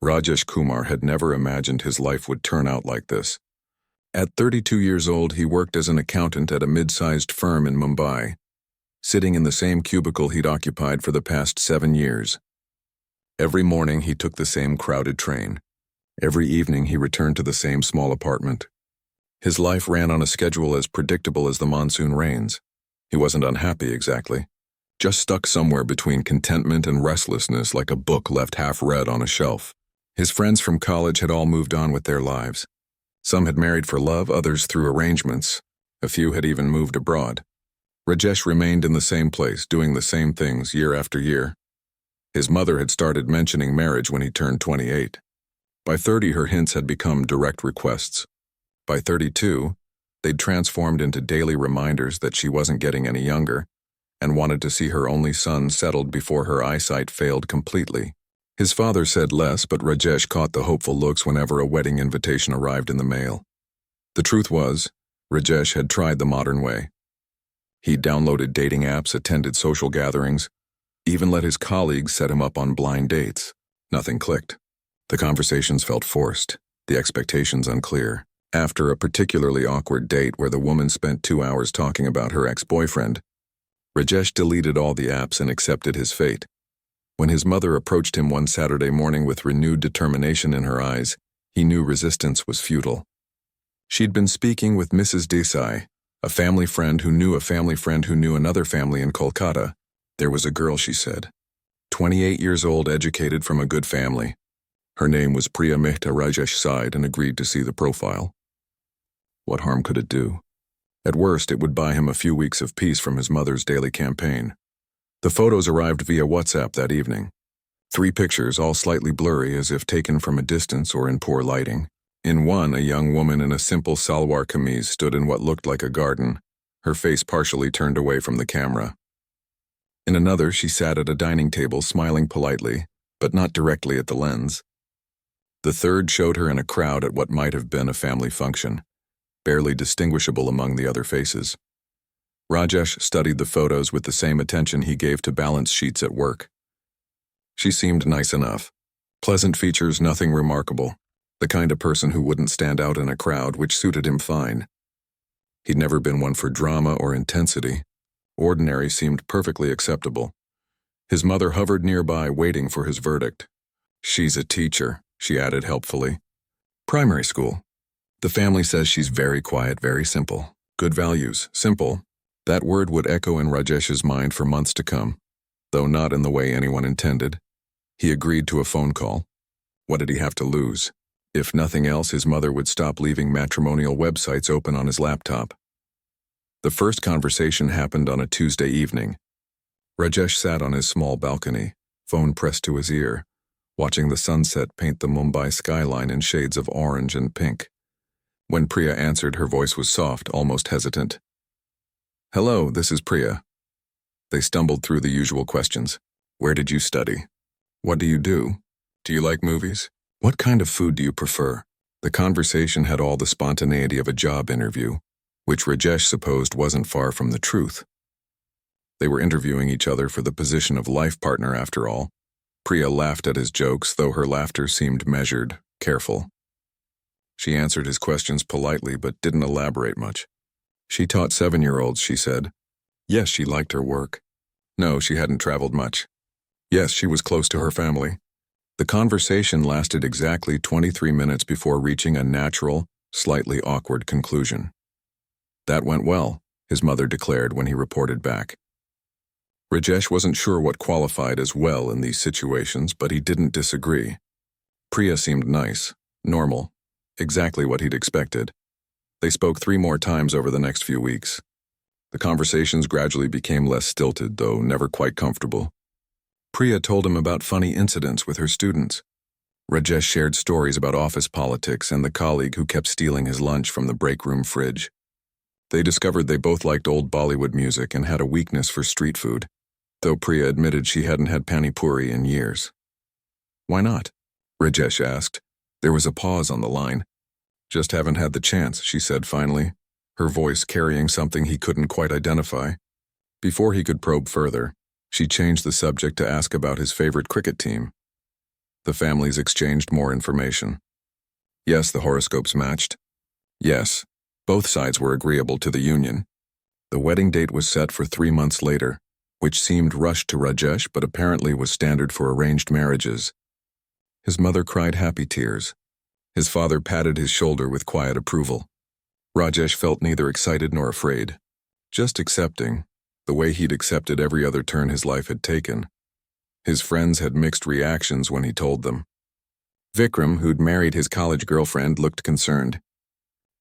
Rajesh Kumar had never imagined his life would turn out like this. At 32 years old, he worked as an accountant at a mid-sized firm in Mumbai, sitting in the same cubicle he'd occupied for the past 7 years. Every morning he took the same crowded train. Every evening he returned to the same small apartment. His life ran on a schedule as predictable as the monsoon rains. He wasn't unhappy exactly, just stuck somewhere between contentment and restlessness, like a book left half-read on a shelf. His friends from college had all moved on with their lives. Some had married for love, others through arrangements. A few had even moved abroad. Rajesh remained in the same place, doing the same things year after year. His mother had started mentioning marriage when he turned 28. By 30, her hints had become direct requests. By 32, they'd transformed into daily reminders that she wasn't getting any younger and wanted to see her only son settled before her eyesight failed completely. His father said less, but Rajesh caught the hopeful looks whenever a wedding invitation arrived in the mail. The truth was, Rajesh had tried the modern way. He downloaded dating apps, attended social gatherings, even let his colleagues set him up on blind dates. Nothing clicked. The conversations felt forced, the expectations unclear. After a particularly awkward date where the woman spent 2 hours talking about her ex-boyfriend, Rajesh deleted all the apps and accepted his fate. When his mother approached him one Saturday morning with renewed determination in her eyes, he knew resistance was futile. She'd been speaking with Mrs. Desai, a family friend who knew a family friend who knew another family in Kolkata. There was a girl, she said, 28 years old, educated, from a good family. Her name was Priya Mehta. Rajesh sighed and agreed to see the profile. What harm could it do? At worst, it would buy him a few weeks of peace from his mother's daily campaign. The photos arrived via WhatsApp that evening. 3 pictures, all slightly blurry as if taken from a distance or in poor lighting. In one, a young woman in a simple salwar kameez stood in what looked like a garden, her face partially turned away from the camera. In another, she sat at a dining table smiling politely, but not directly at the lens. The third showed her in a crowd at what might have been a family function, barely distinguishable among the other faces. Rajesh studied the photos with the same attention he gave to balance sheets at work. She seemed nice enough. Pleasant features, nothing remarkable. The kind of person who wouldn't stand out in a crowd, which suited him fine. He'd never been one for drama or intensity. Ordinary seemed perfectly acceptable. His mother hovered nearby, waiting for his verdict. She's a teacher, she added helpfully. Primary school. The family says she's very quiet, very simple. Good values. Simple. That word would echo in Rajesh's mind for months to come, though not in the way anyone intended. He agreed to a phone call. What did he have to lose? If nothing else, his mother would stop leaving matrimonial websites open on his laptop. The first conversation happened on a Tuesday evening. Rajesh sat on his small balcony, phone pressed to his ear, watching the sunset paint the Mumbai skyline in shades of orange and pink. When Priya answered, her voice was soft, almost hesitant. Hello, this is Priya. They stumbled through the usual questions. Where did you study? What do you do? Do you like movies? What kind of food do you prefer? The conversation had all the spontaneity of a job interview, which Rajesh supposed wasn't far from the truth. They were interviewing each other for the position of life partner after all. Priya laughed at his jokes, though her laughter seemed measured, careful. She answered his questions politely but didn't elaborate much. She taught 7-year-olds, she said. Yes, she liked her work. No, she hadn't traveled much. Yes, she was close to her family. The conversation lasted exactly 23 minutes before reaching a natural, slightly awkward conclusion. That went well, his mother declared when he reported back. Rajesh wasn't sure what qualified as well in these situations, but he didn't disagree. Priya seemed nice, normal, exactly what he'd expected. They spoke 3 more times over the next few weeks. The conversations gradually became less stilted, though never quite comfortable. Priya told him about funny incidents with her students. Rajesh shared stories about office politics and the colleague who kept stealing his lunch from the break room fridge. They discovered they both liked old Bollywood music and had a weakness for street food, though Priya admitted she hadn't had pani puri in years. Why not? Rajesh asked. There was a pause on the line. Just haven't had the chance, she said finally, her voice carrying something he couldn't quite identify. Before he could probe further, she changed the subject to ask about his favorite cricket team. The families exchanged more information. Yes, the horoscopes matched. Yes, both sides were agreeable to the union. The wedding date was set for 3 months later, which seemed rushed to Rajesh but apparently was standard for arranged marriages. His mother cried happy tears. His father patted his shoulder with quiet approval. Rajesh felt neither excited nor afraid, just accepting, the way he'd accepted every other turn his life had taken. His friends had mixed reactions when he told them. Vikram, who'd married his college girlfriend, looked concerned.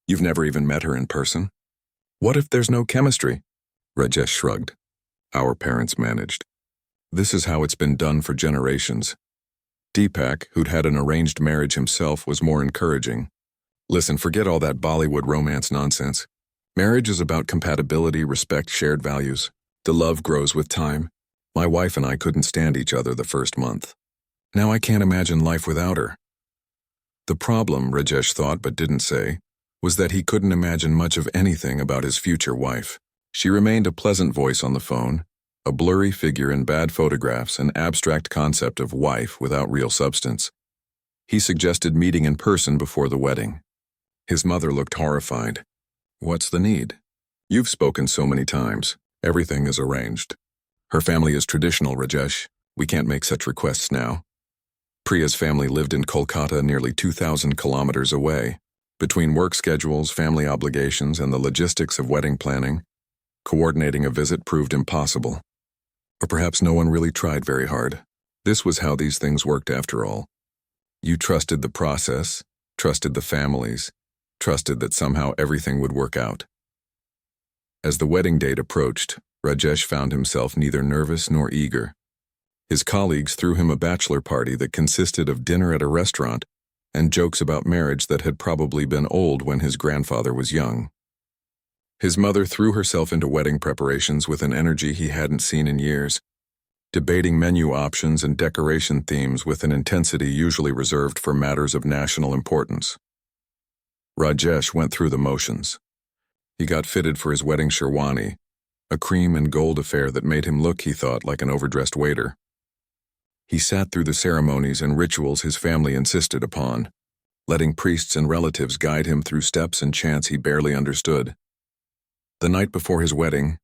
"You've never even met her in person? What if there's no chemistry?" Rajesh shrugged. "Our parents managed. This is how it's been done for generations." Deepak, who'd had an arranged marriage himself, was more encouraging. "Listen, forget all that Bollywood romance nonsense. Marriage is about compatibility, respect, shared values. The love grows with time. My wife and I couldn't stand each other the first month. Now I can't imagine life without her." The problem, Rajesh thought but didn't say, was that he couldn't imagine much of anything about his future wife. She remained a pleasant voice on the phone, a blurry figure in bad photographs, an abstract concept of wife without real substance. He suggested meeting in person before the wedding. His mother looked horrified. "What's the need? You've spoken so many times. Everything is arranged." "Her family is traditional, Rajesh. We can't make such requests now." Priya's family lived in Kolkata, nearly 2,000 kilometers away. Between work schedules, family obligations, and the logistics of wedding planning, coordinating a visit proved impossible. Or perhaps no one really tried very hard. This was how these things worked after all. You trusted the process, trusted the families, trusted that somehow everything would work out. As the wedding date approached, Rajesh found himself neither nervous nor eager. His colleagues threw him a bachelor party that consisted of dinner at a restaurant and jokes about marriage that had probably been old when his grandfather was young. His mother threw herself into wedding preparations with an energy he hadn't seen in years, debating menu options and decoration themes with an intensity usually reserved for matters of national importance. Rajesh went through the motions. He got fitted for his wedding sherwani, a cream and gold affair that made him look, he thought, like an overdressed waiter. He sat through the ceremonies and rituals his family insisted upon, letting priests and relatives guide him through steps and chants he barely understood. The night before his wedding,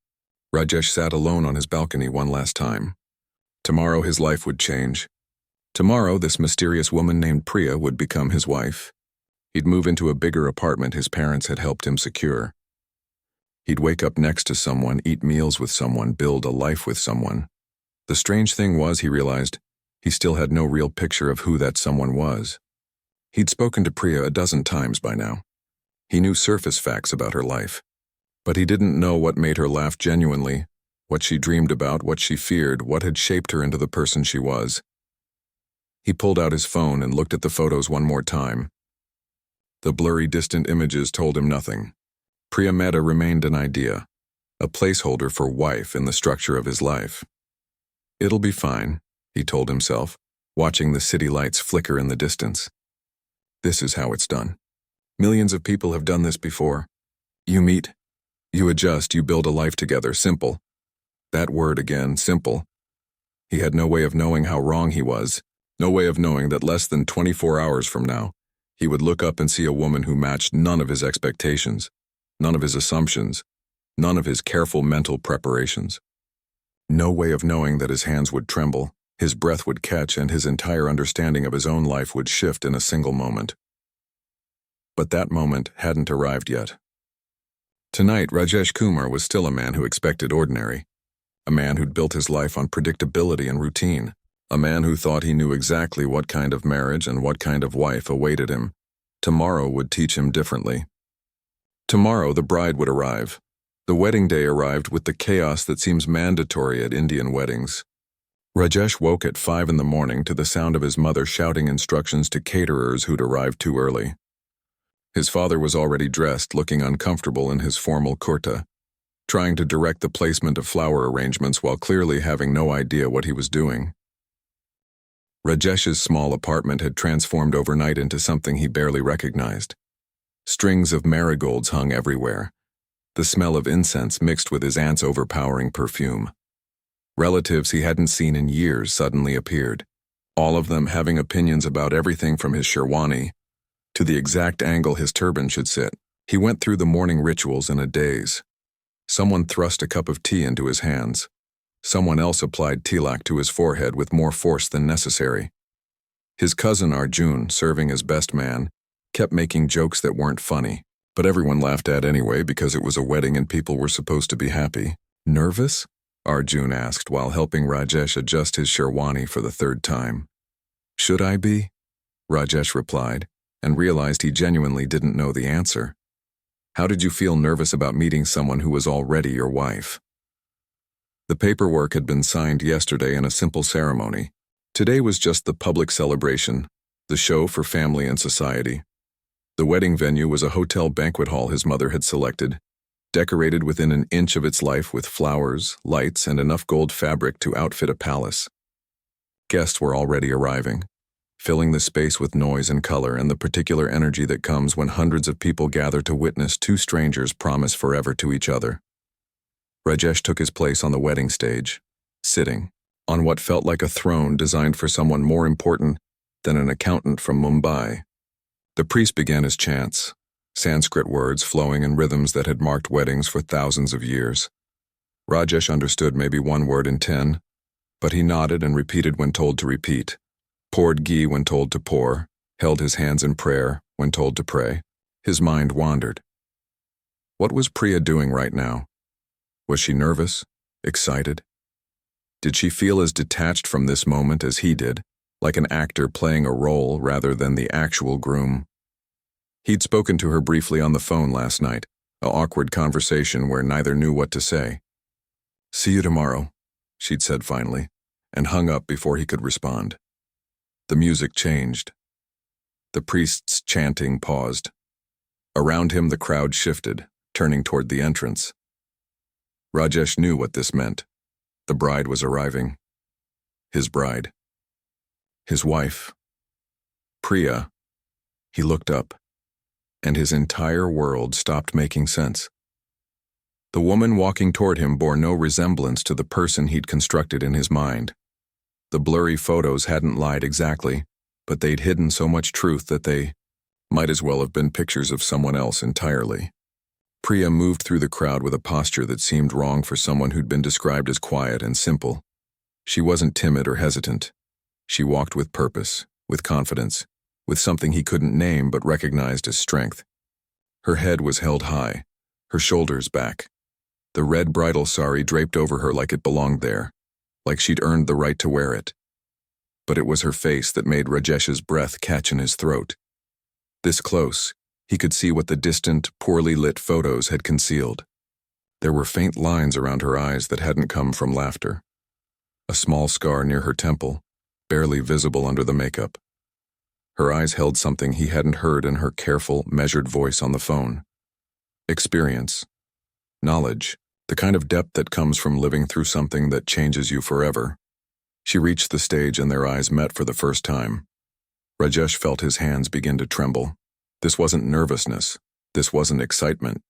Rajesh sat alone on his balcony one last time. Tomorrow his life would change. Tomorrow this mysterious woman named Priya would become his wife. He'd move into a bigger apartment his parents had helped him secure. He'd wake up next to someone, eat meals with someone, build a life with someone. The strange thing was, he realized, he still had no real picture of who that someone was. He'd spoken to Priya a dozen times by now. He knew surface facts about her life, but he didn't know what made her laugh genuinely, what she dreamed about, what she feared, what had shaped her into the person she was. He pulled out his phone and looked at the photos one more time. The blurry, distant images told him nothing. Priya Mehta remained an idea, a placeholder for wife in the structure of his life. "It'll be fine," he told himself, watching the city lights flicker in the distance. "This is how it's done. Millions of people have done this before. You meet, you adjust, you build a life together. Simple." That word again, simple. He had no way of knowing how wrong he was, no way of knowing that less than 24 hours from now, he would look up and see a woman who matched none of his expectations, none of his assumptions, none of his careful mental preparations. No way of knowing that his hands would tremble, his breath would catch, and his entire understanding of his own life would shift in a single moment. But that moment hadn't arrived yet. Tonight, Rajesh Kumar was still a man who expected ordinary, a man who'd built his life on predictability and routine, a man who thought he knew exactly what kind of marriage and what kind of wife awaited him. Tomorrow would teach him differently. Tomorrow the bride would arrive. The wedding day arrived with the chaos that seems mandatory at Indian weddings. Rajesh woke at 5 in the morning to the sound of his mother shouting instructions to caterers who'd arrived too early. His father was already dressed, looking uncomfortable in his formal kurta, trying to direct the placement of flower arrangements while clearly having no idea what he was doing. Rajesh's small apartment had transformed overnight into something he barely recognized. Strings of marigolds hung everywhere. The smell of incense mixed with his aunt's overpowering perfume. Relatives he hadn't seen in years suddenly appeared, all of them having opinions about everything from his sherwani to the exact angle his turban should sit. He went through the morning rituals in a daze. Someone thrust a cup of tea into his hands. Someone else applied tilak to his forehead with more force than necessary. His cousin Arjun, serving as best man, kept making jokes that weren't funny, but everyone laughed at anyway because it was a wedding and people were supposed to be happy. Nervous? Arjun asked while helping Rajesh adjust his sherwani for the third time. Should I be? Rajesh replied, and realized he genuinely didn't know the answer. How did you feel nervous about meeting someone who was already your wife? The paperwork had been signed yesterday in a simple ceremony. Today was just the public celebration, the show for family and society. The wedding venue was a hotel banquet hall his mother had selected, decorated within an inch of its life with flowers, lights, and enough gold fabric to outfit a palace. Guests were already arriving, filling the space with noise and color and the particular energy that comes when hundreds of people gather to witness two strangers promise forever to each other. Rajesh took his place on the wedding stage, sitting on what felt like a throne designed for someone more important than an accountant from Mumbai. The priest began his chants, Sanskrit words flowing in rhythms that had marked weddings for thousands of years. Rajesh understood maybe one word in 10, but he nodded and repeated when told to repeat, poured ghee when told to pour, held his hands in prayer when told to pray. His mind wandered. What was Priya doing right now? Was she nervous? Excited? Did she feel as detached from this moment as he did, like an actor playing a role rather than the actual groom? He'd spoken to her briefly on the phone last night, an awkward conversation where neither knew what to say. See you tomorrow, she'd said finally, and hung up before he could respond. The music changed. The priest's chanting paused. Around him the crowd shifted, turning toward the entrance. Rajesh knew what this meant. The bride was arriving. His bride. His wife. Priya. He looked up, and his entire world stopped making sense. The woman walking toward him bore no resemblance to the person he'd constructed in his mind. The blurry photos hadn't lied exactly, but they'd hidden so much truth that they might as well have been pictures of someone else entirely. Priya moved through the crowd with a posture that seemed wrong for someone who'd been described as quiet and simple. She wasn't timid or hesitant. She walked with purpose, with confidence, with something he couldn't name but recognized as strength. Her head was held high, her shoulders back. The red bridal sari draped over her like it belonged there, like she'd earned the right to wear it. But it was her face that made Rajesh's breath catch in his throat. This close, he could see what the distant, poorly lit photos had concealed. There were faint lines around her eyes that hadn't come from laughter. A small scar near her temple, barely visible under the makeup. Her eyes held something he hadn't heard in her careful, measured voice on the phone. Experience. Knowledge. The kind of depth that comes from living through something that changes you forever. She reached the stage and their eyes met for the first time. Rajesh felt his hands begin to tremble. This wasn't nervousness. This wasn't excitement.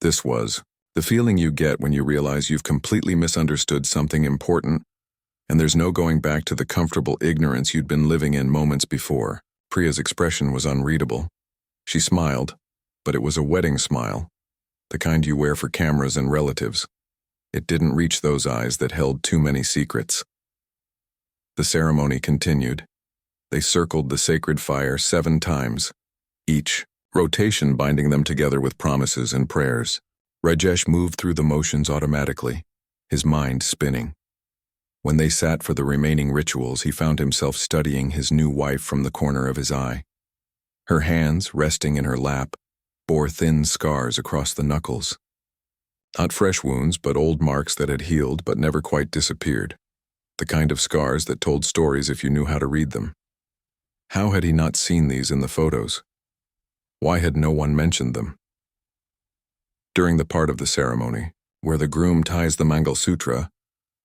This was the feeling you get when you realize you've completely misunderstood something important, and there's no going back to the comfortable ignorance you'd been living in moments before. Priya's expression was unreadable. She smiled, but it was a wedding smile, the kind you wear for cameras and relatives. It didn't reach those eyes that held too many secrets. The ceremony continued. They circled the sacred fire 7 times, each rotation binding them together with promises and prayers. Rajesh moved through the motions automatically, his mind spinning. When they sat for the remaining rituals, he found himself studying his new wife from the corner of his eye. Her hands, resting in her lap, bore thin scars across the knuckles. Not fresh wounds, but old marks that had healed but never quite disappeared. The kind of scars that told stories if you knew how to read them. How had he not seen these in the photos? Why had no one mentioned them? During the part of the ceremony, where the groom ties the Mangal Sutra,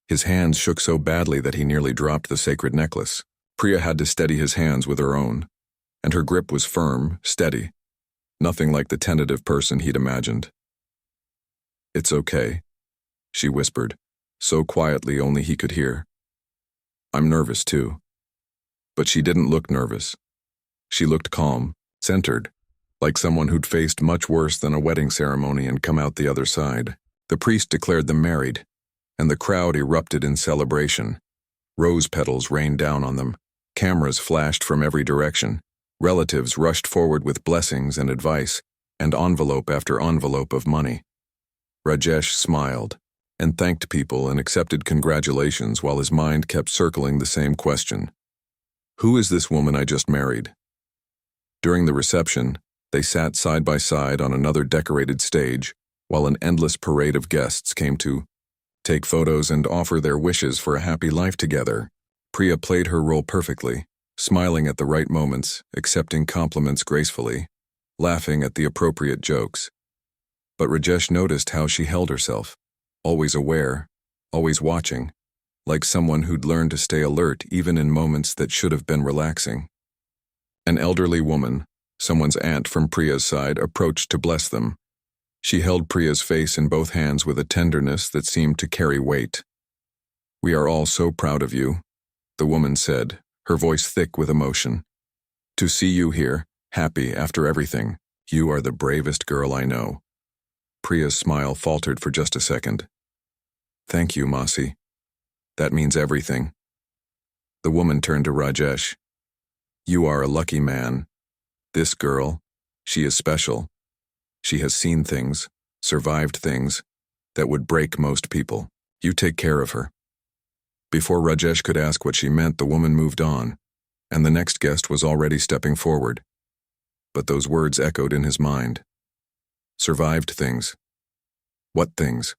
his hands shook so badly that he nearly dropped the sacred necklace. Priya had to steady his hands with her own, and her grip was firm, steady, nothing like the tentative person he'd imagined. "It's okay," she whispered, so quietly only he could hear. "I'm nervous too." But she didn't look nervous. She looked calm, centered, like someone who'd faced much worse than a wedding ceremony and come out the other side. The priest declared them married, and the crowd erupted in celebration. Rose petals rained down on them. Cameras flashed from every direction. Relatives rushed forward with blessings and advice, and envelope after envelope of money. Rajesh smiled, and thanked people and accepted congratulations while his mind kept circling the same question. Who is this woman I just married? During the reception, they sat side by side on another decorated stage, while an endless parade of guests came to take photos and offer their wishes for a happy life together. Priya played her role perfectly, smiling at the right moments, accepting compliments gracefully, laughing at the appropriate jokes. But Rajesh noticed how she held herself, always aware, always watching, like someone who'd learned to stay alert even in moments that should have been relaxing. An elderly woman, someone's aunt from Priya's side, approached to bless them. She held Priya's face in both hands with a tenderness that seemed to carry weight. "We are all so proud of you," the woman said, her voice thick with emotion. "To see you here, happy after everything, you are the bravest girl I know." Priya's smile faltered for just a second. "Thank you, Masi. That means everything." The woman turned to Rajesh. "You are a lucky man. This girl, she is special. She has seen things, survived things, that would break most people. You take care of her." Before Rajesh could ask what she meant, the woman moved on, and the next guest was already stepping forward. But those words echoed in his mind. Survived things. What things?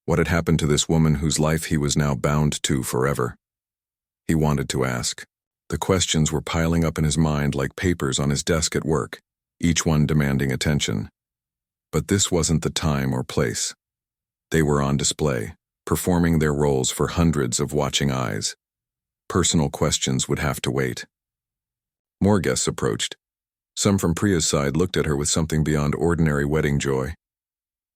What had happened to this woman whose life he was now bound to forever? He wanted to ask. The questions were piling up in his mind like papers on his desk at work, each one demanding attention. But this wasn't the time or place. They were on display, performing their roles for hundreds of watching eyes. Personal questions would have to wait. More guests approached. Some from Priya's side looked at her with something beyond ordinary wedding joy.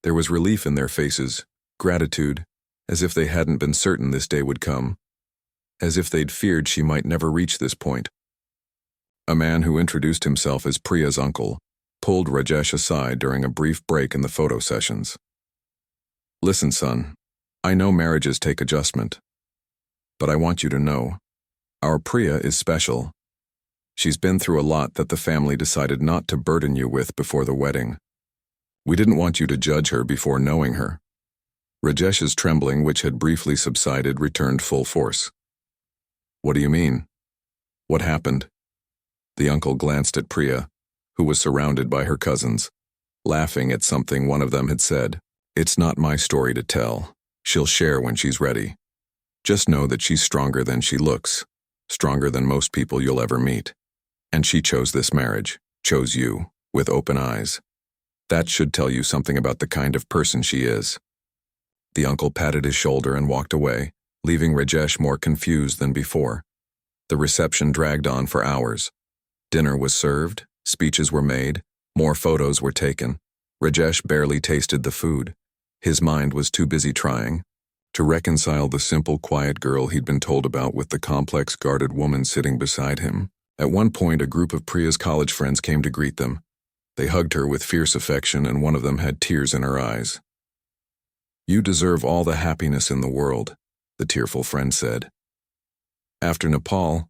There was relief in their faces, gratitude, as if they hadn't been certain this day would come, as if they'd feared she might never reach this point. A man who introduced himself as Priya's uncle pulled Rajesh aside during a brief break in the photo sessions. "Listen, son, I know marriages take adjustment, but I want you to know, our Priya is special. She's been through a lot that the family decided not to burden you with before the wedding. We didn't want you to judge her before knowing her." Rajesh's trembling, which had briefly subsided, returned full force. "What do you mean? What happened?" The uncle glanced at Priya, who was surrounded by her cousins, laughing at something one of them had said. "It's not my story to tell. She'll share when she's ready. Just know that she's stronger than she looks, stronger than most people you'll ever meet. And she chose this marriage, chose you, with open eyes. That should tell you something about the kind of person she is." The uncle patted his shoulder and walked away, leaving Rajesh more confused than before. The reception dragged on for hours. Dinner was served, speeches were made, more photos were taken. Rajesh barely tasted the food. His mind was too busy trying to reconcile the simple, quiet girl he'd been told about with the complex, guarded woman sitting beside him. At one point, a group of Priya's college friends came to greet them. They hugged her with fierce affection, and one of them had tears in her eyes. "You deserve all the happiness in the world," the tearful friend said. "After Nepal,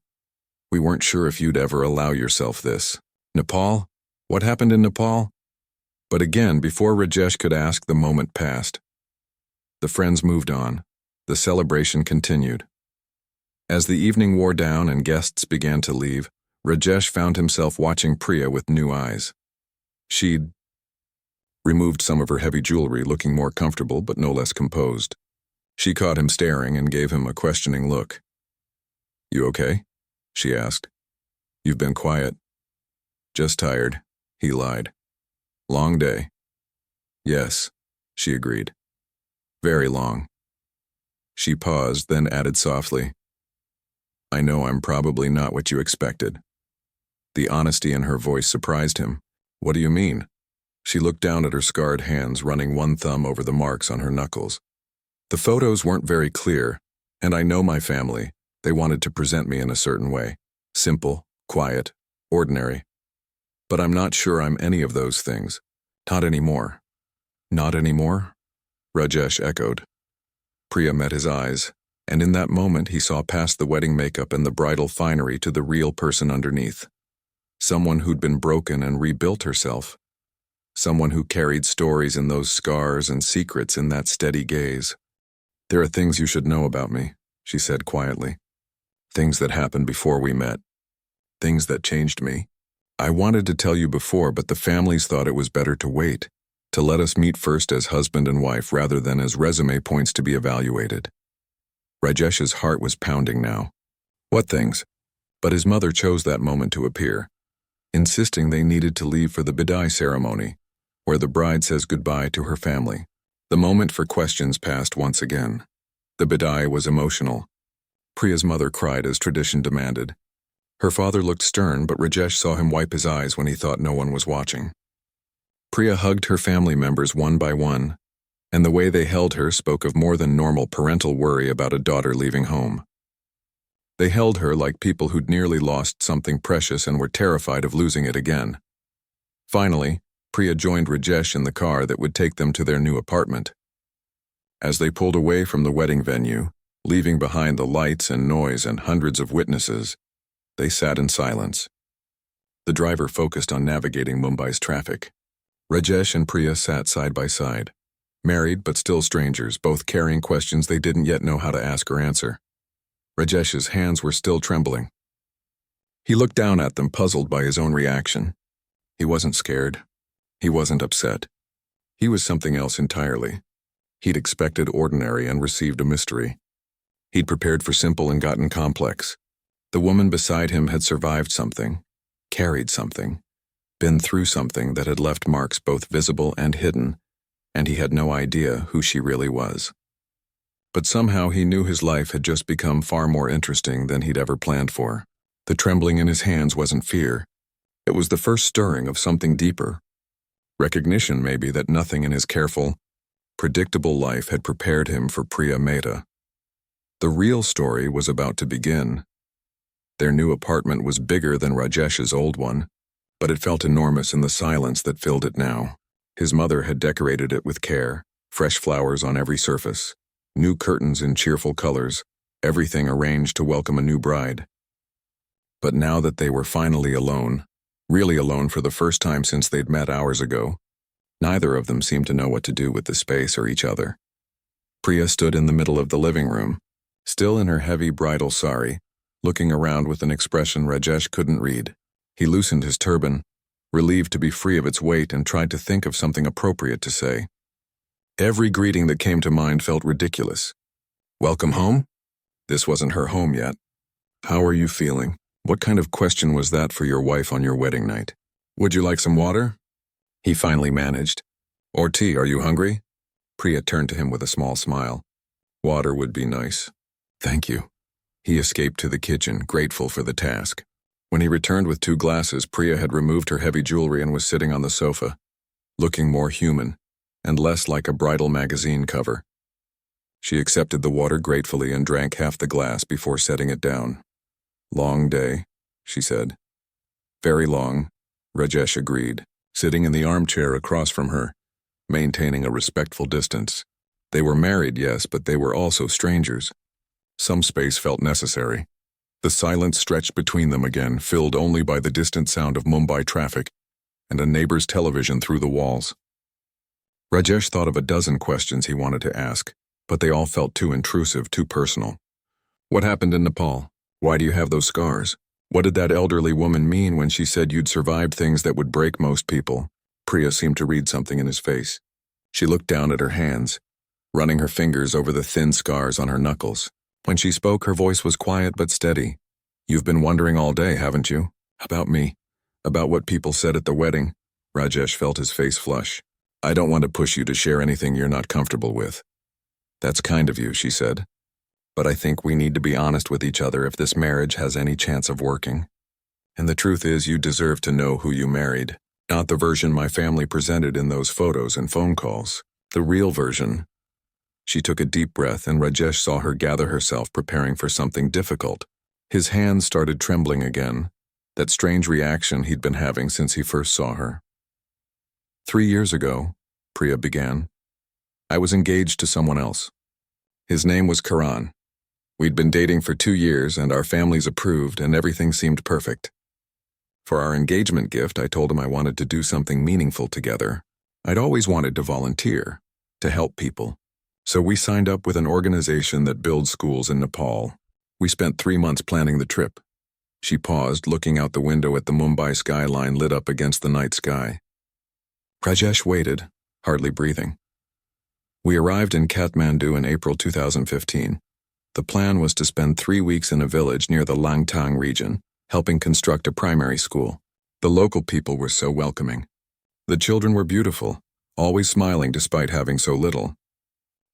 we weren't sure if you'd ever allow yourself this." "Nepal? What happened in Nepal?" But again, before Rajesh could ask, the moment passed. The friends moved on. The celebration continued. As the evening wore down and guests began to leave, Rajesh found himself watching Priya with new eyes. She'd removed some of her heavy jewelry, looking more comfortable but no less composed. She caught him staring and gave him a questioning look. "You okay?" she asked. "You've been quiet." "Just tired," he lied. "Long day." "Yes," she agreed. "Very long." She paused, then added softly, "I know I'm probably not what you expected." The honesty in her voice surprised him. "What do you mean?" She looked down at her scarred hands, running one thumb over the marks on her knuckles. "The photos weren't very clear, and I know my family. They wanted to present me in a certain way. Simple, quiet, ordinary. But I'm not sure I'm any of those things. Not anymore. Not anymore? Rajesh echoed. Priya met his eyes, and in that moment he saw past the wedding makeup and the bridal finery to the real person underneath. Someone who'd been broken and rebuilt herself. Someone who carried stories in those scars and secrets in that steady gaze. There are things you should know about me, she said quietly. Things that happened before we met. Things that changed me. I wanted to tell you before, but the families thought it was better to wait, to let us meet first as husband and wife rather than as resume points to be evaluated. Rajesh's heart was pounding now. What things? But his mother chose that moment to appear, insisting they needed to leave for the bidai ceremony, where the bride says goodbye to her family. The moment for questions passed once again. The bidai was emotional. Priya's mother cried as tradition demanded. Her father looked stern, but Rajesh saw him wipe his eyes when he thought no one was watching. Priya hugged her family members one by one, and the way they held her spoke of more than normal parental worry about a daughter leaving home. They held her like people who'd nearly lost something precious and were terrified of losing it again. Finally, Priya joined Rajesh in the car that would take them to their new apartment. As they pulled away from the wedding venue, leaving behind the lights and noise and hundreds of witnesses, they sat in silence. The driver focused on navigating Mumbai's traffic. Rajesh and Priya sat side by side, married but still strangers, both carrying questions they didn't yet know how to ask or answer. Rajesh's hands were still trembling. He looked down at them, puzzled by his own reaction. He wasn't scared. He wasn't upset. He was something else entirely. He'd expected ordinary and received a mystery. He'd prepared for simple and gotten complex. The woman beside him had survived something, carried something, been through something that had left marks both visible and hidden, and he had no idea who she really was. But somehow he knew his life had just become far more interesting than he'd ever planned for. The trembling in his hands wasn't fear. It was the first stirring of something deeper. Recognition, maybe, that nothing in his careful, predictable life had prepared him for Priya Mehta. The real story was about to begin. Their new apartment was bigger than Rajesh's old one, but it felt enormous in the silence that filled it now. His mother had decorated it with care, fresh flowers on every surface, new curtains in cheerful colors, everything arranged to welcome a new bride. But now that they were finally alone, really alone for the first time since they'd met hours ago, neither of them seemed to know what to do with the space or each other. Priya stood in the middle of the living room, still in her heavy bridal sari, looking around with an expression Rajesh couldn't read. He loosened his turban, relieved to be free of its weight, and tried to think of something appropriate to say. Every greeting that came to mind felt ridiculous. Welcome home? This wasn't her home yet. How are you feeling? What kind of question was that for your wife on your wedding night? Would you like some water? He finally managed. Or tea, are you hungry? Priya turned to him with a small smile. Water would be nice. Thank you. He escaped to the kitchen, grateful for the task. When he returned with 2 glasses, Priya had removed her heavy jewelry and was sitting on the sofa, looking more human and less like a bridal magazine cover. She accepted the water gratefully and drank half the glass before setting it down. Long day, she said. Very long, Rajesh agreed, sitting in the armchair across from her, maintaining a respectful distance. They were married, yes, but they were also strangers. Some space felt necessary. The silence stretched between them again, filled only by the distant sound of Mumbai traffic and a neighbor's television through the walls. Rajesh thought of a dozen questions he wanted to ask, but they all felt too intrusive, too personal. What happened in Nepal? Why do you have those scars? What did that elderly woman mean when she said you'd survived things that would break most people? Priya seemed to read something in his face. She looked down at her hands, running her fingers over the thin scars on her knuckles. When she spoke, her voice was quiet but steady. You've been wondering all day, haven't you? About me. About what people said at the wedding. Rajesh felt his face flush. I don't want to push you to share anything you're not comfortable with. That's kind of you, she said. But I think we need to be honest with each other if this marriage has any chance of working. And the truth is, you deserve to know who you married. Not the version my family presented in those photos and phone calls. The real version. She took a deep breath, and Rajesh saw her gather herself, preparing for something difficult. His hands started trembling again, that strange reaction he'd been having since he first saw her. 3 years ago, Priya began, I was engaged to someone else. His name was Karan. We'd been dating for 2 years and our families approved and everything seemed perfect. For our engagement gift, I told him I wanted to do something meaningful together. I'd always wanted to volunteer, to help people. So we signed up with an organization that builds schools in Nepal. We spent 3 months planning the trip. She paused, looking out the window at the Mumbai skyline lit up against the night sky. Rajesh waited, hardly breathing. We arrived in Kathmandu in April 2015. The plan was to spend 3 weeks in a village near the Langtang region, helping construct a primary school. The local people were so welcoming. The children were beautiful, always smiling despite having so little.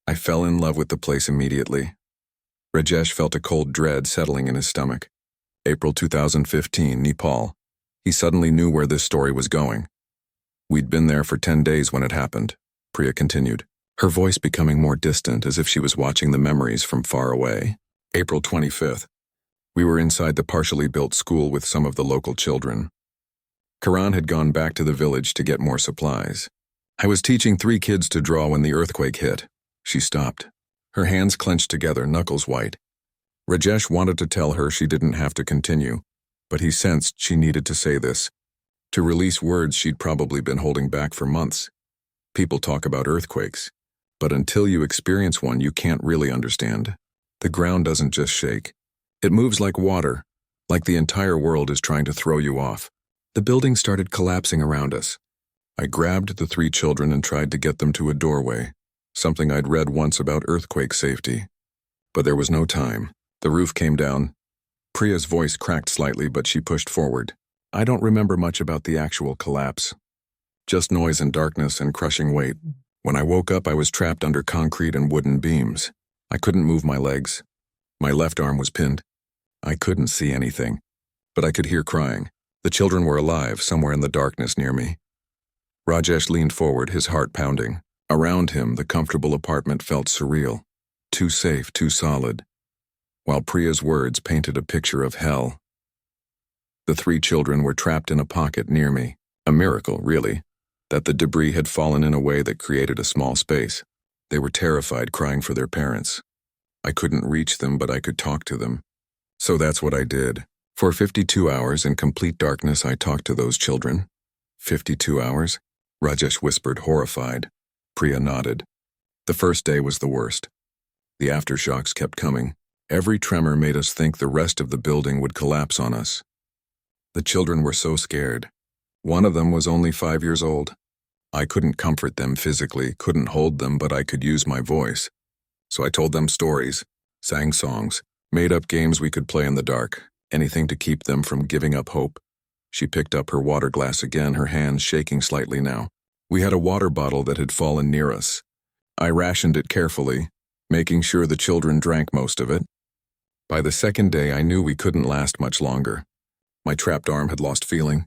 I fell in love with the place immediately. Rajesh felt a cold dread settling in his stomach. April 2015, Nepal. He suddenly knew where this story was going. We'd been there for 10 days when it happened, Priya continued, her voice becoming more distant as if she was watching the memories from far away. April 25th. We were inside the partially built school with some of the local children. Karan had gone back to the village to get more supplies. I was teaching 3 kids to draw when the earthquake hit. She stopped, her hands clenched together, knuckles white. Rajesh wanted to tell her she didn't have to continue, but he sensed she needed to say this, to release words she'd probably been holding back for months. People talk about earthquakes, but until you experience one, you can't really understand. The ground doesn't just shake. It moves like water, like the entire world is trying to throw you off. The building started collapsing around us. I grabbed the 3 children and tried to get them to a doorway, something I'd read once about earthquake safety. But there was no time. The roof came down. Priya's voice cracked slightly, but she pushed forward. I don't remember much about the actual collapse. Just noise and darkness and crushing weight. When I woke up, I was trapped under concrete and wooden beams. I couldn't move my legs. My left arm was pinned. I couldn't see anything, but I could hear crying. The children were alive, somewhere in the darkness near me. Rajesh leaned forward, his heart pounding. Around him, the comfortable apartment felt surreal. Too safe, too solid. While Priya's words painted a picture of hell. The 3 children were trapped in a pocket near me. A miracle, really, that the debris had fallen in a way that created a small space. They were terrified, crying for their parents. I couldn't reach them, but I could talk to them. So that's what I did. For 52 hours in complete darkness, I talked to those children. 52 hours? Rajesh whispered, horrified. Priya nodded. The first day was the worst. The aftershocks kept coming. Every tremor made us think the rest of the building would collapse on us. The children were so scared. One of them was only 5 years old. I couldn't comfort them physically, couldn't hold them, but I could use my voice. So I told them stories, sang songs, made up games we could play in the dark, anything to keep them from giving up hope. She picked up her water glass again, her hands shaking slightly now. We had a water bottle that had fallen near us. I rationed it carefully, making sure the children drank most of it. By the second day, I knew we couldn't last much longer. My trapped arm had lost feeling.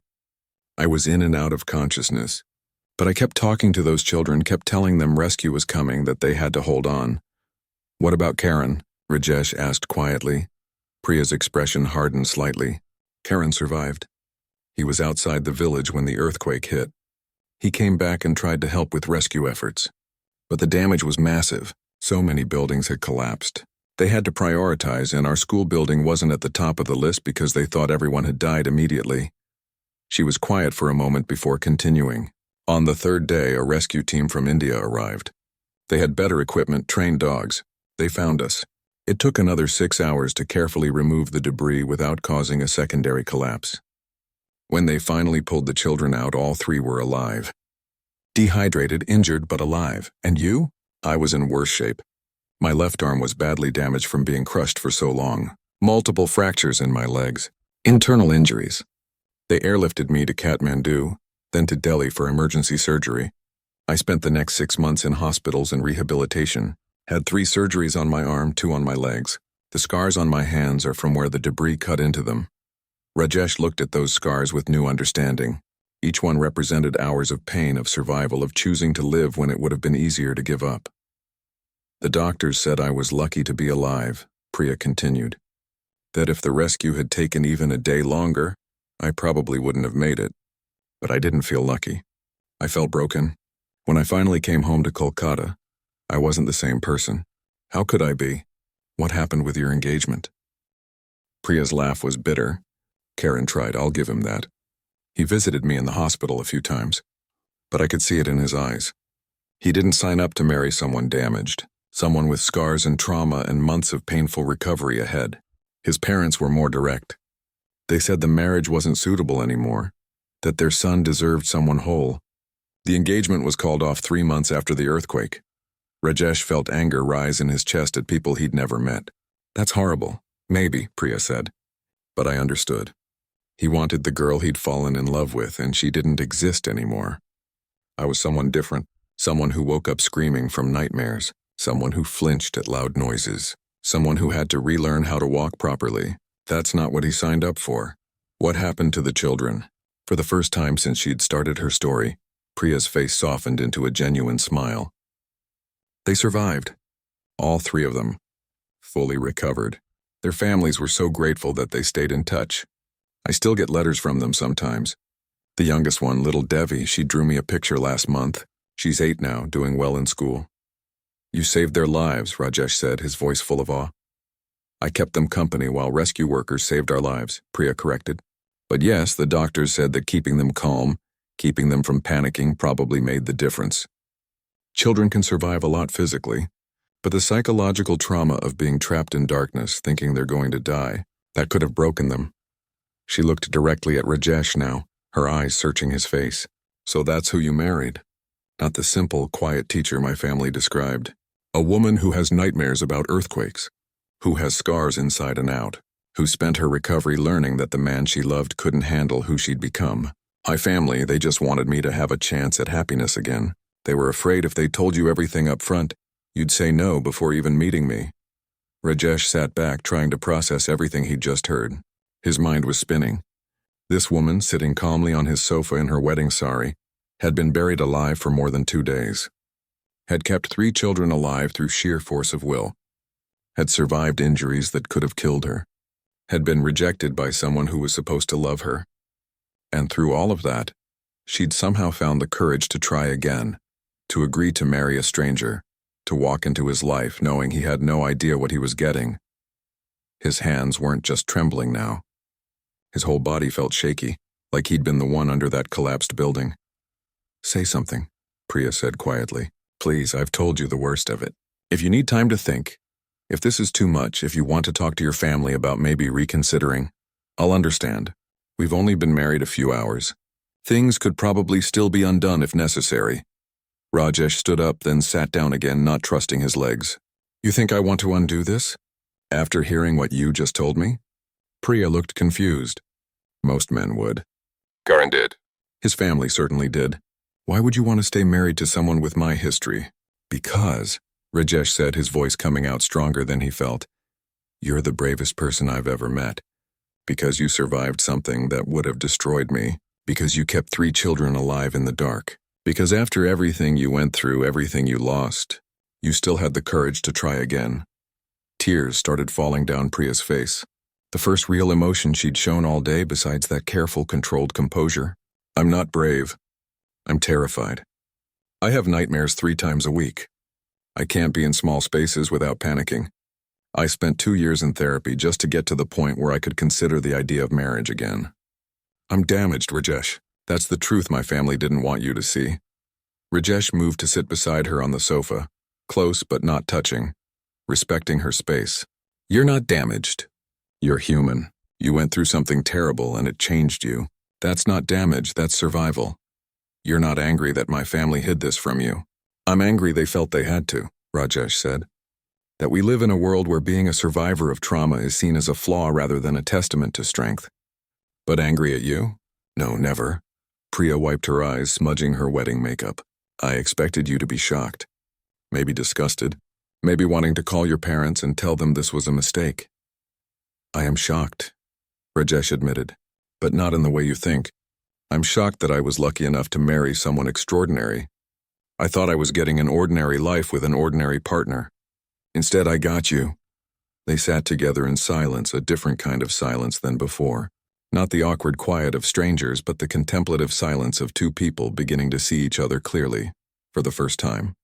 I was in and out of consciousness. But I kept talking to those children, kept telling them rescue was coming, that they had to hold on. What about Karen? Rajesh asked quietly. Priya's expression hardened slightly. Karen survived. He was outside the village when the earthquake hit. He came back and tried to help with rescue efforts. But the damage was massive. So many buildings had collapsed. They had to prioritize, and our school building wasn't at the top of the list because they thought everyone had died immediately. She was quiet for a moment before continuing. On the 3rd day, a rescue team from India arrived. They had better equipment, trained dogs. They found us. It took another 6 hours to carefully remove the debris without causing a secondary collapse. When they finally pulled the children out, all 3 were alive. Dehydrated, injured, but alive. And you? I was in worse shape. My left arm was badly damaged from being crushed for so long. Multiple fractures in my legs. Internal injuries. They airlifted me to Kathmandu, then to Delhi for emergency surgery. I spent the next 6 months in hospitals and rehabilitation. Had 3 surgeries on my arm, 2 on my legs. The scars on my hands are from where the debris cut into them. Rajesh looked at those scars with new understanding. Each one represented hours of pain, of survival, of choosing to live when it would have been easier to give up. The doctors said I was lucky to be alive, Priya continued. that if the rescue had taken even a day longer, I probably wouldn't have made it. But I didn't feel lucky. I felt broken. When I finally came home to Kolkata, I wasn't the same person. How could I be? What happened with your engagement? Priya's laugh was bitter. Karen tried, I'll give him that. He visited me in the hospital a few times, but I could see it in his eyes. He didn't sign up to marry someone damaged, someone with scars and trauma and months of painful recovery ahead. His parents were more direct. They said the marriage wasn't suitable anymore, that their son deserved someone whole. The engagement was called off 3 months after the earthquake. Rajesh felt anger rise in his chest at people he'd never met. That's horrible. Maybe, Priya said. But I understood. He wanted the girl he'd fallen in love with, and she didn't exist anymore. I was someone different, someone who woke up screaming from nightmares, someone who flinched at loud noises, someone who had to relearn how to walk properly. That's not what he signed up for. What happened to the children? For the first time since she'd started her story, Priya's face softened into a genuine smile. They survived. All 3 of them. Fully recovered. Their families were so grateful that they stayed in touch. I still get letters from them sometimes. The youngest one, little Devi, she drew me a picture last month. She's 8 now, doing well in school. You saved their lives, Rajesh said, his voice full of awe. I kept them company while rescue workers saved our lives, Priya corrected. But yes, the doctors said that keeping them calm, keeping them from panicking probably made the difference. Children can survive a lot physically, but the psychological trauma of being trapped in darkness, thinking they're going to die, that could have broken them. She looked directly at Rajesh now, her eyes searching his face. So that's who you married. Not the simple, quiet teacher my family described. A woman who has nightmares about earthquakes, who has scars inside and out, who spent her recovery learning that the man she loved couldn't handle who she'd become. My family, they just wanted me to have a chance at happiness again. They were afraid if they told you everything up front, you'd say no before even meeting me. Rajesh sat back trying to process everything he'd just heard. His mind was spinning. This woman, sitting calmly on his sofa in her wedding sari, had been buried alive for more than 2 days. Had kept 3 children alive through sheer force of will. Had survived injuries that could have killed her. Had been rejected by someone who was supposed to love her. And through all of that, she'd somehow found the courage to try again, to agree to marry a stranger, to walk into his life knowing he had no idea what he was getting. His hands weren't just trembling now. His whole body felt shaky, like he'd been the one under that collapsed building. Say something, Priya said quietly. Please, I've told you the worst of it. If you need time to think, if this is too much, if you want to talk to your family about maybe reconsidering, I'll understand. We've only been married a few hours. Things could probably still be undone if necessary. Rajesh stood up, then sat down again, not trusting his legs. You think I want to undo this? After hearing what you just told me? Priya looked confused. Most men would. Karan did. His family certainly did. Why would you want to stay married to someone with my history? Because, Rajesh said, his voice coming out stronger than he felt, you're the bravest person I've ever met. Because you survived something that would have destroyed me. Because you kept 3 children alive in the dark. Because after everything you went through, everything you lost, you still had the courage to try again. Tears started falling down Priya's face. The first real emotion she'd shown all day besides that careful, controlled composure. I'm not brave. I'm terrified. I have nightmares 3 times a week. I can't be in small spaces without panicking. I spent 2 years in therapy just to get to the point where I could consider the idea of marriage again. I'm damaged, Rajesh. That's the truth my family didn't want you to see. Rajesh moved to sit beside her on the sofa, close but not touching, respecting her space. You're not damaged. You're human. You went through something terrible and it changed you. That's not damage, that's survival. You're not angry that my family hid this from you. I'm angry they felt they had to, Rajesh said. That we live in a world where being a survivor of trauma is seen as a flaw rather than a testament to strength. But angry at you? No, never. Priya wiped her eyes, smudging her wedding makeup. I expected you to be shocked. Maybe disgusted. Maybe wanting to call your parents and tell them this was a mistake. I am shocked, Rajesh admitted, but not in the way you think. I'm shocked that I was lucky enough to marry someone extraordinary. I thought I was getting an ordinary life with an ordinary partner. Instead, I got you. They sat together in silence, a different kind of silence than before. Not the awkward quiet of strangers, but the contemplative silence of two people beginning to see each other clearly, for the first time.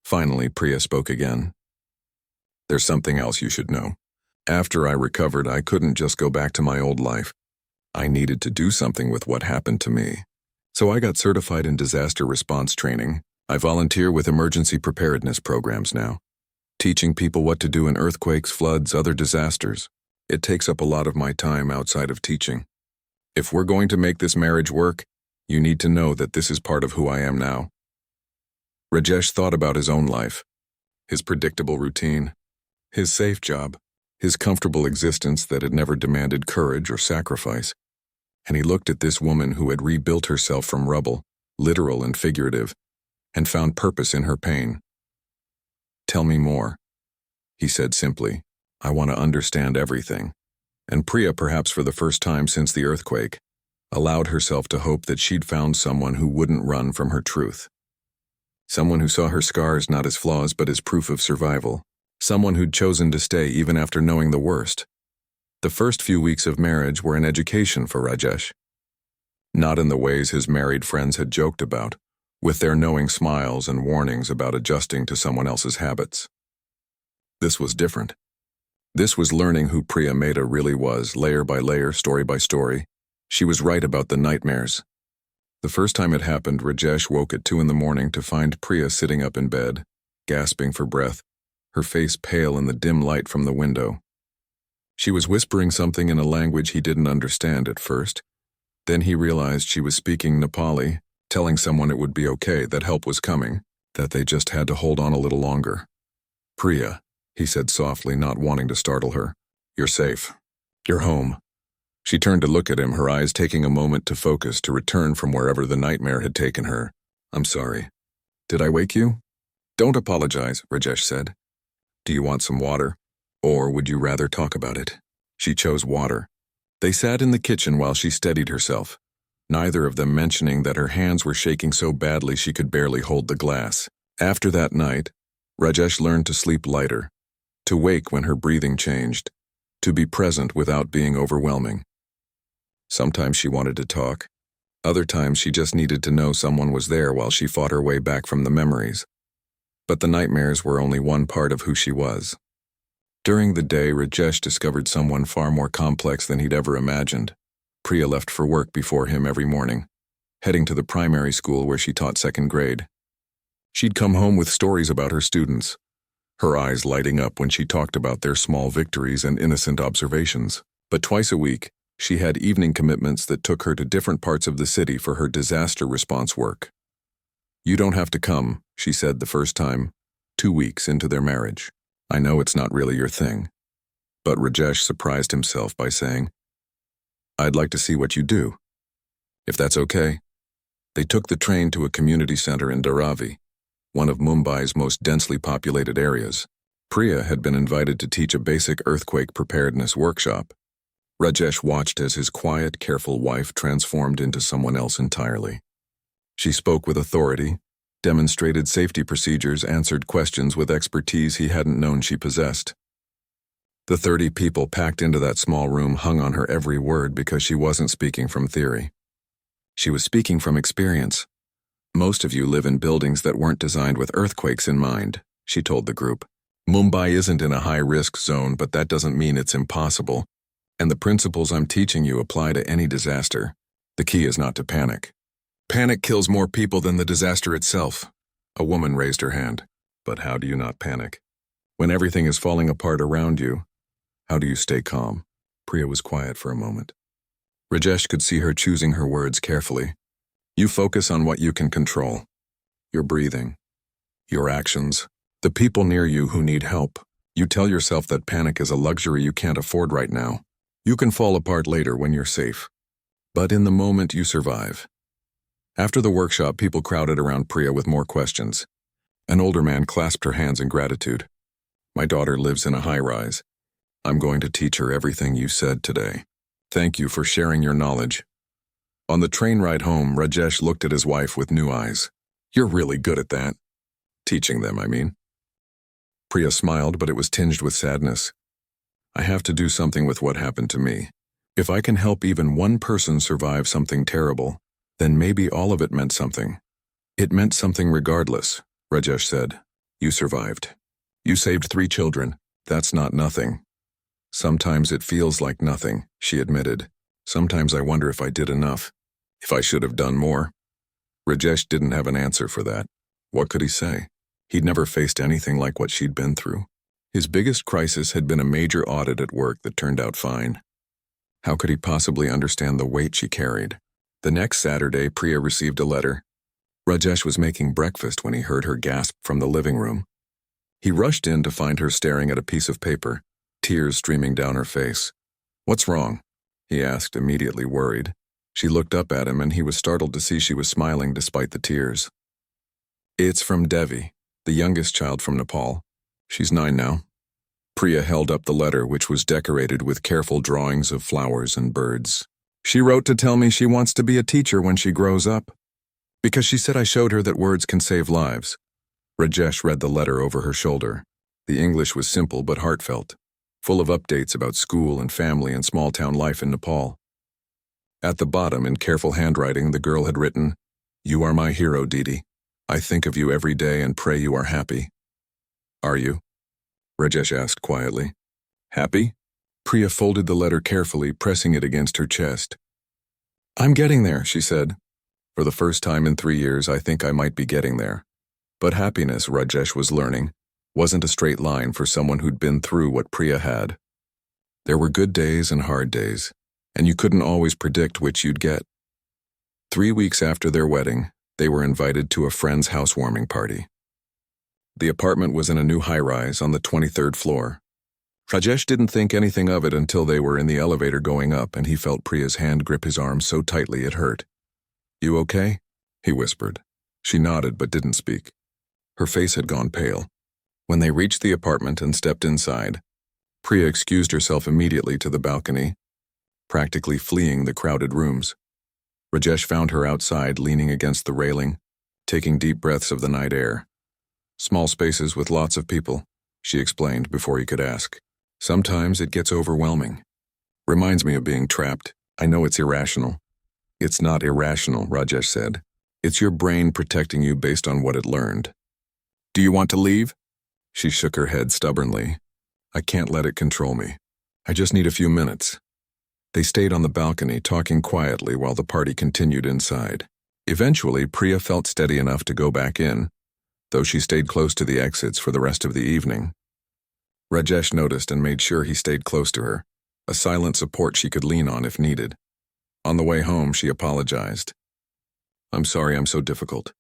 Finally, Priya spoke again. "There's something else you should know. After I recovered, I couldn't just go back to my old life. I needed to do something with what happened to me. So I got certified in disaster response training. I volunteer with emergency preparedness programs now, teaching people what to do in earthquakes, floods, other disasters. It takes up a lot of my time outside of teaching. If we're going to make this marriage work, you need to know that this is part of who I am now." Rajesh thought about his own life, his predictable routine, his safe job, his comfortable existence that had never demanded courage or sacrifice. And he looked at this woman who had rebuilt herself from rubble, literal and figurative, and found purpose in her pain. "Tell me more," he said simply. "I want to understand everything." And Priya, perhaps for the first time since the earthquake, allowed herself to hope that she'd found someone who wouldn't run from her truth. Someone who saw her scars not as flaws but as proof of survival. Someone who'd chosen to stay even after knowing the worst. The first few weeks of marriage were an education for Rajesh. Not in the ways his married friends had joked about, with their knowing smiles and warnings about adjusting to someone else's habits. This was different. This was learning who Priya Mehta really was, layer by layer, story by story. She was right about the nightmares. The first time it happened, Rajesh woke at 2 a.m. to find Priya sitting up in bed, gasping for breath, her face pale in the dim light from the window. She was whispering something in a language he didn't understand at first. Then he realized she was speaking Nepali, telling someone it would be okay, that help was coming, that they just had to hold on a little longer. "Priya," he said softly, not wanting to startle her. "You're safe. You're home." She turned to look at him, her eyes taking a moment to focus, to return from wherever the nightmare had taken her. "I'm sorry. Did I wake you?" "Don't apologize," Rajesh said. "Do you want some water? Or would you rather talk about it?" She chose water. They sat in the kitchen while she steadied herself, neither of them mentioning that her hands were shaking so badly she could barely hold the glass. After that night, Rajesh learned to sleep lighter, to wake when her breathing changed, to be present without being overwhelming. Sometimes she wanted to talk. Other times she just needed to know someone was there while she fought her way back from the memories. But the nightmares were only one part of who she was. During the day, Rajesh discovered someone far more complex than he'd ever imagined. Priya left for work before him every morning, heading to the primary school where she taught 2nd grade. She'd come home with stories about her students, her eyes lighting up when she talked about their small victories and innocent observations. But twice a week, she had evening commitments that took her to different parts of the city for her disaster response work. "You don't have to come," she said the first time, 2 weeks into their marriage. "I know it's not really your thing." But Rajesh surprised himself by saying, "I'd like to see what you do, if that's okay." They took the train to a community center in Dharavi, one of Mumbai's most densely populated areas. Priya had been invited to teach a basic earthquake preparedness workshop. Rajesh watched as his quiet, careful wife transformed into someone else entirely. She spoke with authority, demonstrated safety procedures, answered questions with expertise he hadn't known she possessed. The 30 people packed into that small room hung on her every word because she wasn't speaking from theory. She was speaking from experience. "Most of you live in buildings that weren't designed with earthquakes in mind," she told the group. "Mumbai isn't in a high-risk zone, but that doesn't mean it's impossible. And the principles I'm teaching you apply to any disaster. The key is not to panic. Panic kills more people than the disaster itself." A woman raised her hand. "But how do you not panic? When everything is falling apart around you, how do you stay calm?" Priya was quiet for a moment. Rajesh could see her choosing her words carefully. "You focus on what you can control. Your breathing, your actions, the people near you who need help. You tell yourself that panic is a luxury you can't afford right now. You can fall apart later when you're safe. But in the moment, you survive." After the workshop, people crowded around Priya with more questions. An older man clasped her hands in gratitude. "My daughter lives in a high-rise. I'm going to teach her everything you said today. Thank you for sharing your knowledge." On the train ride home, Rajesh looked at his wife with new eyes. "You're really good at that. Teaching them, I mean." Priya smiled, but it was tinged with sadness. I have to do something with what happened to me. If I can help even one person survive something terrible, then maybe all of it meant something. It meant something regardless, Rajesh said. You survived. You saved 3 children. That's not nothing. Sometimes it feels like nothing, she admitted. Sometimes I wonder if I did enough. If I should have done more. Rajesh didn't have an answer for that. What could he say? He'd never faced anything like what she'd been through. His biggest crisis had been a major audit at work that turned out fine. How could he possibly understand the weight she carried? The next Saturday, Priya received a letter. Rajesh was making breakfast when he heard her gasp from the living room. He rushed in to find her staring at a piece of paper, tears streaming down her face. What's wrong? He asked, immediately worried. She looked up at him and he was startled to see she was smiling despite the tears. It's from Devi, the youngest child from Nepal. She's 9 now. Priya held up the letter, which was decorated with careful drawings of flowers and birds. She wrote to tell me she wants to be a teacher when she grows up. Because she said I showed her that words can save lives. Rajesh read the letter over her shoulder. The English was simple but heartfelt, full of updates about school and family and small-town life in Nepal. At the bottom, in careful handwriting, the girl had written, You are my hero, Didi. I think of you every day and pray you are happy. Are you? Rajesh asked quietly. Happy? Priya folded the letter carefully, pressing it against her chest. I'm getting there, she said. For the first time in 3 years, I think I might be getting there. But happiness, Rajesh was learning, wasn't a straight line for someone who'd been through what Priya had. There were good days and hard days, and you couldn't always predict which you'd get. 3 weeks after their wedding, they were invited to a friend's housewarming party. The apartment was in a new high-rise on the 23rd floor. Rajesh didn't think anything of it until they were in the elevator going up and he felt Priya's hand grip his arm so tightly it hurt. You okay? He whispered. She nodded but didn't speak. Her face had gone pale. When they reached the apartment and stepped inside, Priya excused herself immediately to the balcony, practically fleeing the crowded rooms. Rajesh found her outside, leaning against the railing, taking deep breaths of the night air. Small spaces with lots of people, she explained before he could ask. Sometimes it gets overwhelming. Reminds me of being trapped. I know it's irrational. It's not irrational, Rajesh said. It's your brain protecting you based on what it learned. Do you want to leave? She shook her head stubbornly. I can't let it control me. I just need a few minutes. They stayed on the balcony, talking quietly while the party continued inside. Eventually, Priya felt steady enough to go back in, though she stayed close to the exits for the rest of the evening. Rajesh noticed and made sure he stayed close to her, a silent support she could lean on if needed. On the way home, she apologized. I'm sorry I'm so difficult.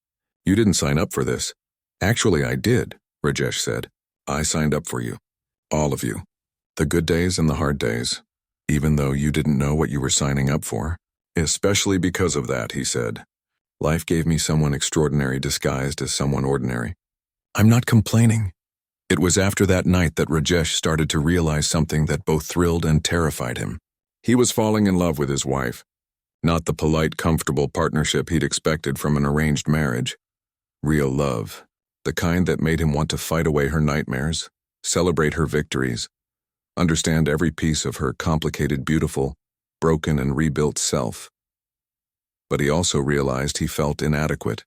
You didn't sign up for this. Actually, I did, Rajesh said. I signed up for you. All of you. The good days and the hard days. Even though you didn't know what you were signing up for. Especially because of that, he said. Life gave me someone extraordinary disguised as someone ordinary. I'm not complaining. It was after that night that Rajesh started to realize something that both thrilled and terrified him. He was falling in love with his wife. Not the polite, comfortable partnership he'd expected from an arranged marriage. Real love. The kind that made him want to fight away her nightmares, celebrate her victories, understand every piece of her complicated, beautiful, broken and rebuilt self. But he also realized he felt inadequate.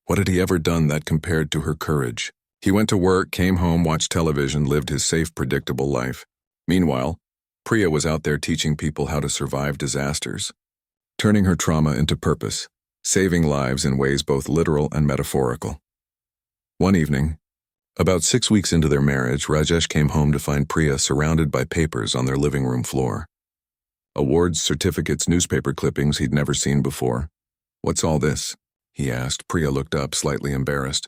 What had he ever done that compared to her courage? He went to work, came home, watched television, lived his safe, predictable life. Meanwhile, Priya was out there teaching people how to survive disasters, turning her trauma into purpose, saving lives in ways both literal and metaphorical. One evening, about 6 weeks into their marriage, Rajesh came home to find Priya surrounded by papers on their living room floor. Awards, certificates, newspaper clippings he'd never seen before. What's all this? He asked. Priya looked up, slightly embarrassed.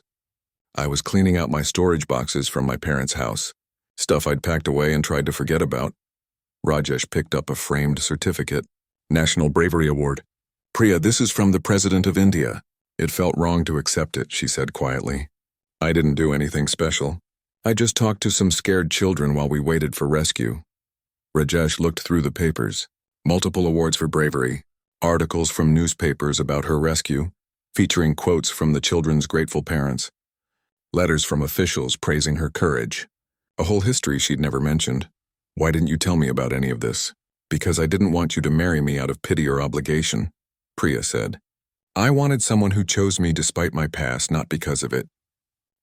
I was cleaning out my storage boxes from my parents' house. Stuff I'd packed away and tried to forget about. Rajesh picked up a framed certificate. National Bravery Award. Priya, this is from the President of India. It felt wrong to accept it, she said quietly. I didn't do anything special. I just talked to some scared children while we waited for rescue. Rajesh looked through the papers. Multiple awards for bravery. Articles from newspapers about her rescue, featuring quotes from the children's grateful parents. Letters from officials praising her courage. A whole history she'd never mentioned. Why didn't you tell me about any of this? Because I didn't want you to marry me out of pity or obligation, Priya said. I wanted someone who chose me despite my past, not because of it.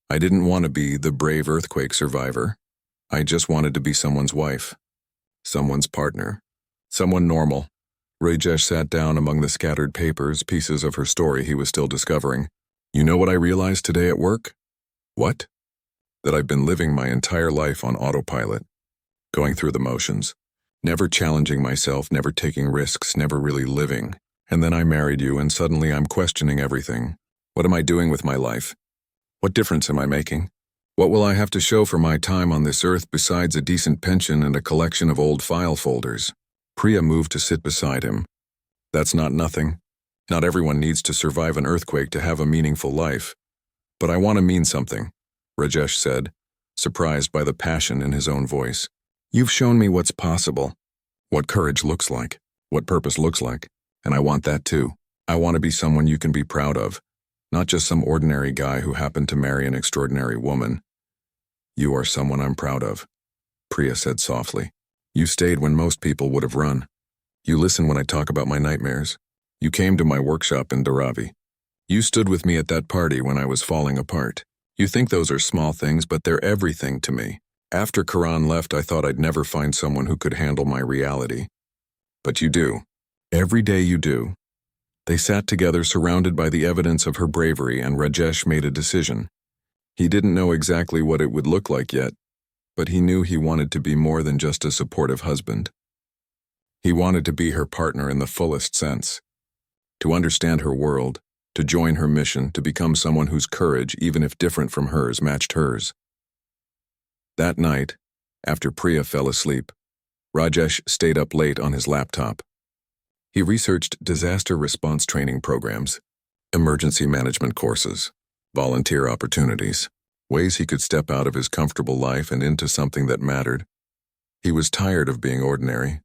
I didn't want to be the brave earthquake survivor. I just wanted to be someone's wife, someone's partner, someone normal. Rajesh sat down among the scattered papers, pieces of her story he was still discovering. You know what I realized today at work? What? That I've been living my entire life on autopilot, going through the motions, never challenging myself, never taking risks, never really living. And then I married you, and suddenly I'm questioning everything. What am I doing with my life? What difference am I making? What will I have to show for my time on this earth besides a decent pension and a collection of old file folders? Priya moved to sit beside him. That's not nothing. Not everyone needs to survive an earthquake to have a meaningful life. But I want to mean something, Rajesh said, surprised by the passion in his own voice. You've shown me what's possible, what courage looks like, what purpose looks like, and I want that too. I want to be someone you can be proud of, not just some ordinary guy who happened to marry an extraordinary woman. You are someone I'm proud of, Priya said softly. You stayed when most people would have run. You listen when I talk about my nightmares. You came to my workshop in Dharavi. You stood with me at that party when I was falling apart. You think those are small things, but they're everything to me. After Karan left, I thought I'd never find someone who could handle my reality. But you do. Every day you do. They sat together surrounded by the evidence of her bravery, and Rajesh made a decision. He didn't know exactly what it would look like yet, but he knew he wanted to be more than just a supportive husband. He wanted to be her partner in the fullest sense, to understand her world, to join her mission, to become someone whose courage, even if different from hers, matched hers. That night, after Priya fell asleep, Rajesh stayed up late on his laptop. He researched disaster response training programs, emergency management courses, volunteer opportunities, ways he could step out of his comfortable life and into something that mattered. He was tired of being ordinary.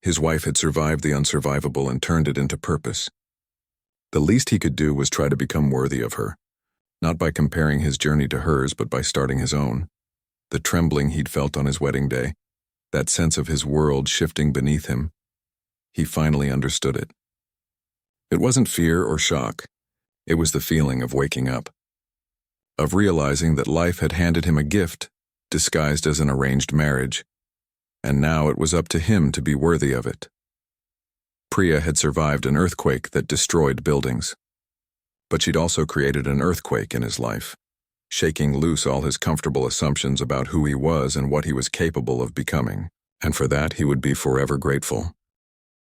His wife had survived the unsurvivable and turned it into purpose. The least he could do was try to become worthy of her, not by comparing his journey to hers, but by starting his own. The trembling he'd felt on his wedding day, that sense of his world shifting beneath him, he finally understood it. It wasn't fear or shock. It was the feeling of waking up, of realizing that life had handed him a gift disguised as an arranged marriage, and now it was up to him to be worthy of it. Priya had survived an earthquake that destroyed buildings, but she'd also created an earthquake in his life, shaking loose all his comfortable assumptions about who he was and what he was capable of becoming, and for that he would be forever grateful.